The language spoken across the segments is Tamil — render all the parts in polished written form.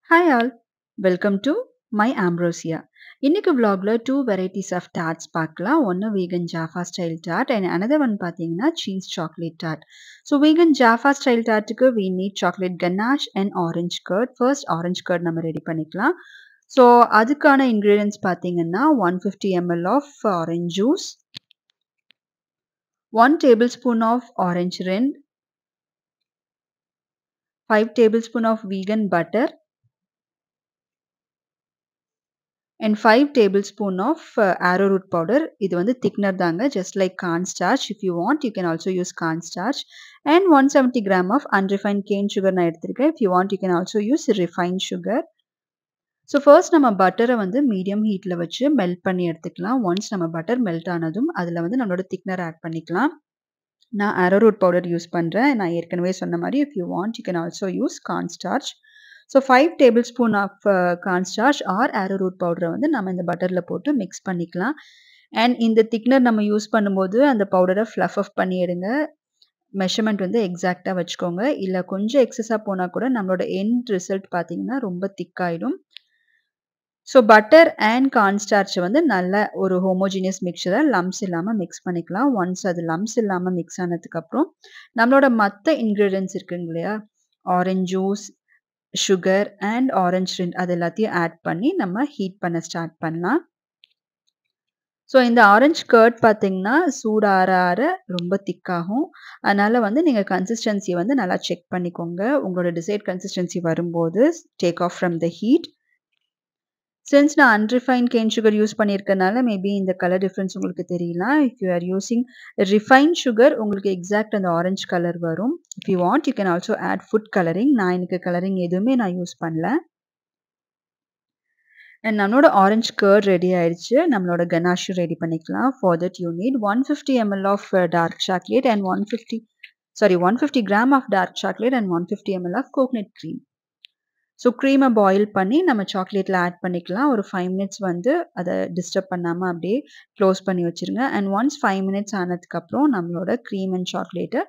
Hi all, welcome to my Ambrosia. இன்னைக்கு vlogல two varieties of tarts பார்க்கலாம். ஒன்னு vegan Jaffa style tart and another one பார்த்தீங்கன்னா cheese chocolate tart. So vegan Jaffa style tartக்கு we need chocolate ganache and orange curd. First orange curd நம்ம ரெடி பண்ணிக்கலாம். So அதுக்கான ingredients பார்த்தீங்கன்னா 150 ml of orange juice, 1 tablespoon of orange rind, 5 tablespoon of vegan butter, and 5 tablespoon of arrowroot powder. இது வந்து thickener தாங்க, just like cornstarch. If you want, you can also use cornstarch. And 170 gram of unrefined cane sugar நான் எடுத்திருக்கேன். If you want, you can also use refined sugar. So first நம்ம பட்டரை வந்து மீடியம் ஹீட்ல வச்சு மெல்ட் பண்ணி எடுத்துக்கலாம். ஒன்ஸ் நம்ம பட்டர் மெல்ட் ஆனதும் அதில் வந்து நம்மளோட திக்னர் ஆட் பண்ணிக்கலாம். நான் arrowroot powder யூஸ் பண்ணுறேன். நான் ஏற்கனவே சொன்ன மாதிரி if you want, you can also use cornstarch. So 5 tablespoon of cornstarch or arrowroot பவுடரை வந்து நம்ம இந்த பட்டரில் போட்டு மிக்ஸ் பண்ணிக்கலாம். அண்ட் இந்த திக்னர் நம்ம யூஸ் பண்ணும்போது அந்த பவுடரை ஃப்ளஃப் ஆஃப் பண்ணி எடுங்க. மெஷர்மெண்ட் வந்து எக்ஸாக்டாக வச்சுக்கோங்க. இல்லை கொஞ்சம் எக்ஸஸாக போனால் கூட நம்மளோட எண்ட் ரிசல்ட் பார்த்தீங்கன்னா ரொம்ப திக்காயிடும். ஸோ பட்டர் அண்ட் கார்ன்ஸ்டார்ச்சை வந்து நல்ல ஒரு ஹோமோஜினியஸ் மிக்சரை லம்ஸ் இல்லாமல் மிக்ஸ் பண்ணிக்கலாம். ஒன்ஸ் அது லம்ஸ் இல்லாமல் மிக்ஸ் ஆனதுக்கப்புறம் நம்மளோட மற்ற இன்க்ரீடியன்ஸ் இருக்குங்க இல்லையா, orange juice, sugar and orange rind, அது எல்லாத்தையும் ஆட் பண்ணி நம்ம ஹீட் பண்ண ஸ்டார்ட் பண்ணலாம். ஸோ இந்த ஆரஞ்ச் கர்ட் பார்த்தீங்கன்னா சூடார ஆற ரொம்ப திக்காகும். அதனால வந்து நீங்கள் கன்சிஸ்டன்சி வந்து நல்லா செக் பண்ணிக்கோங்க. உங்களோட டிசைட் கன்சிஸ்டன்சி வரும்போது take off from the heat. Since நான் அன்ரிஃபைன் கேன் சுகர் யூஸ் பண்ணியிருக்கனால மேபி இந்த கலர் டிஃப்ரென்ஸ் உங்களுக்கு தெரியலாம். If you are using refined sugar உங்களுக்கு எக்ஸாக்ட் அந்த ஆரஞ்ச் கலர் வரும். If you want you can also add food colouring. நான் எனக்கு கலரிங் எதுவுமே நான் யூஸ் பண்ணல. அண்ட் நம்மளோட ஆரஞ்ச் கர்ட் ரெடி ஆயிடுச்சு. நம்மளோட கனாஷும் ரெடி பண்ணிக்கலாம். For that you need 150 ml of dark chocolate and 150 gram of dark chocolate and 150 ml of coconut cream. So க்ரீமை பாயில் பண்ணி நம்ம சாக்லேட்டில் ஆட் பண்ணிக்கலாம். ஒரு 5 மினிட்ஸ் வந்து அதை டிஸ்டர்ப் பண்ணாமல் அப்படியே க்ளோஸ் பண்ணி வச்சுருங்க. அண்ட் ஒன்ஸ் 5 மினிட்ஸ் ஆனதுக்கப்புறம் நம்மளோட க்ரீம் அண்ட் சாக்லேட்டை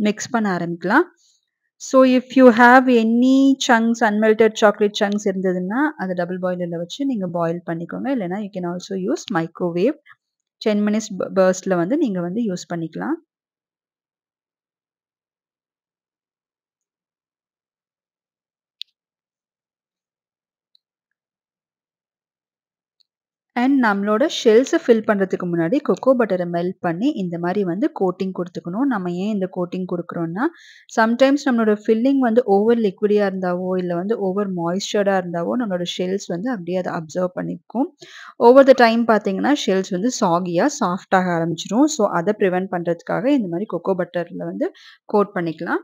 மிக்ஸ் பண்ண ஆரம்பிக்கலாம். So if you have any chunks, unmelted chocolate chunks இருந்ததுன்னா அதை டபுள் பாயிலரில் வச்சு நீங்கள் பாயில் பண்ணிக்கோங்க. இல்லைனா you can also use microwave 10 minutes பர்ஸ்டில் வந்து நீங்கள் வந்து யூஸ் பண்ணிக்கலாம். அண்ட் நம்மளோட ஷெல்ஸை ஃபில் பண்ணுறதுக்கு முன்னாடி கொக்கோ பட்டரை மெல்ட் பண்ணி இந்த மாதிரி வந்து கோட்டிங் கொடுத்துக்கணும். நம்ம ஏன் இந்த கோட்டிங் கொடுக்குறோன்னா, சம்டைம்ஸ் நம்மளோட ஃபில்லிங் வந்து ஓவர் லிக்விடியாக இருந்தாவோ இல்லை வந்து ஓவர் மாய்ஸ்சர்டாக இருந்தாவோ நம்மளோட ஷெல்ஸ் வந்து அப்படியே அதை அப்சர்வ் பண்ணிக்கும். ஓவர் த டைம் பார்த்தீங்கன்னா ஷெல்ஸ் வந்து சாஃப்டாக ஆரம்பிச்சிடும். ஸோ அதை ப்ரிவென்ட் பண்ணுறதுக்காக இந்த மாதிரி கொக்கோ பட்டரில் வந்து கோட் பண்ணிக்கலாம்.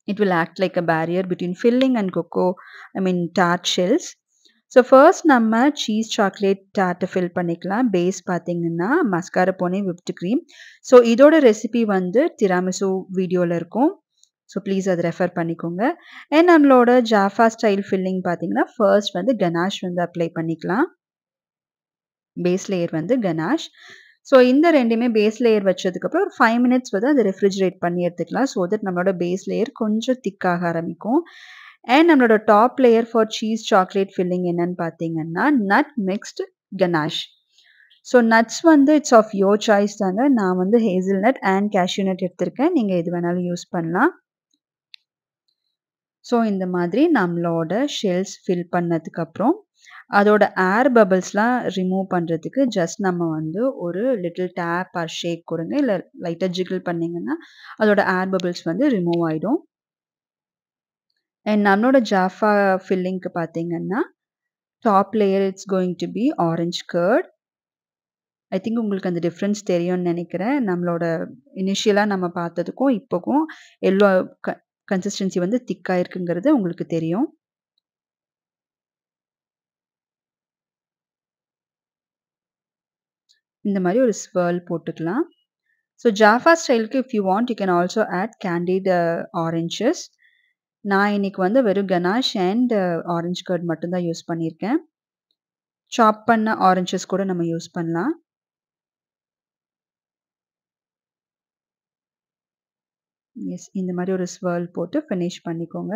It will act like a barrier between filling and tart shells. So first நம்ம சீஸ் சாக்லேட் டார்ட்டை ஃபில் பண்ணிக்கலாம். பேஸ் பார்த்தீங்கன்னா மஸ்காரபோனே விப்டு க்ரீம். ஸோ இதோட ரெசிபி வந்து திராமிசு வீடியோவில் இருக்கும். ஸோ ப்ளீஸ் அதை ரெஃபர் பண்ணிக்கோங்க. அண்ட் நம்மளோட ஜாஃபா ஸ்டைல் ஃபில்லிங் பார்த்தீங்கன்னா ஃபர்ஸ்ட் வந்து கனாஷ் வந்து அப்ளை பண்ணிக்கலாம். பேஸ் லேயர் வந்து கனாஷ். ஸோ இந்த ரெண்டுமே பேஸ் லேயர் வச்சதுக்கப்புறம் ஒரு 5 மினிட்ஸ் வந்து அதை ரெஃப்ரிஜரேட் பண்ணி எடுத்துக்கலாம். ஸோ தட் நம்மளோட பேஸ் லேயர் கொஞ்சம் திக்காக ஆரம்பிக்கும். அண்ட் நம்மளோட top layer for cheese chocolate filling என்னன்னு பார்த்தீங்கன்னா nut mixed ganache. So nuts வந்து இட்ஸ் ஆஃப் யோர் சாய்ஸ் தாங்க. நான் வந்து hazelnut and cashew nut எடுத்திருக்கேன். நீங்கள் எது வேணாலும் யூஸ் பண்ணலாம். ஸோ இந்த மாதிரி நம்மளோட ஷெல்ஸ் ஃபில் பண்ணதுக்கப்புறம் அதோட ஏர் பபிள்ஸ்லாம் ரிமூவ் பண்ணுறதுக்கு ஜஸ்ட் நம்ம வந்து ஒரு லிட்டில் டேப் ஆர் ஷேக் கொடுங்க. இல்லை லைட்டாக ஜிகிள் பண்ணிங்கன்னா அதோட ஏர் பபிள்ஸ் வந்து ரிமூவ் ஆகிடும். அண்ட் நம்மளோட ஜாஃபா ஃபில்லிங்க்கு பார்த்தீங்கன்னா top layer it's going to be orange curd. I think உங்களுக்கு அந்த டிஃப்ரென்ஸ் தெரியும்னு நினைக்கிறேன். நம்மளோட இனிஷியலாக நம்ம பார்த்ததுக்கும் இப்போக்கும் எல்லோ கன்சிஸ்டன்சி வந்து திக்காக இருக்குங்கிறது உங்களுக்கு தெரியும். இந்த மாதிரி ஒரு ஸ்வர்ல் போட்டுக்கலாம். ஸோ ஜாஃபா ஸ்டைலுக்கு if you want you can also add candied oranges. நான் இன்னைக்கு வந்து வெறும் கனாஷ் அண்ட் ஆரஞ்ச் கர்ட் மட்டும்தான் யூஸ் பண்ணியிருக்கேன். சாப் பண்ண ஆரஞ்சஸ் கூட நம்ம யூஸ் பண்ணலாம். எஸ், இந்த மாதிரி ஒரு ஸ்வர்ல் போட்டு ஃபினிஷ் பண்ணிக்கோங்க.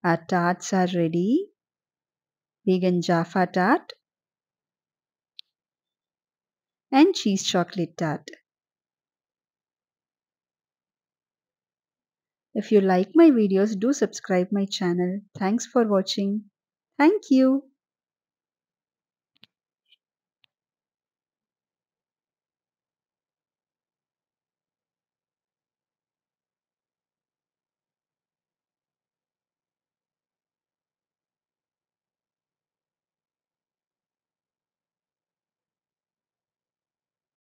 Our tarts are ready. Vegan Jaffa tart and cheese chocolate tart. If you like my videos, do subscribe my channel. Thanks for watching. Thank you.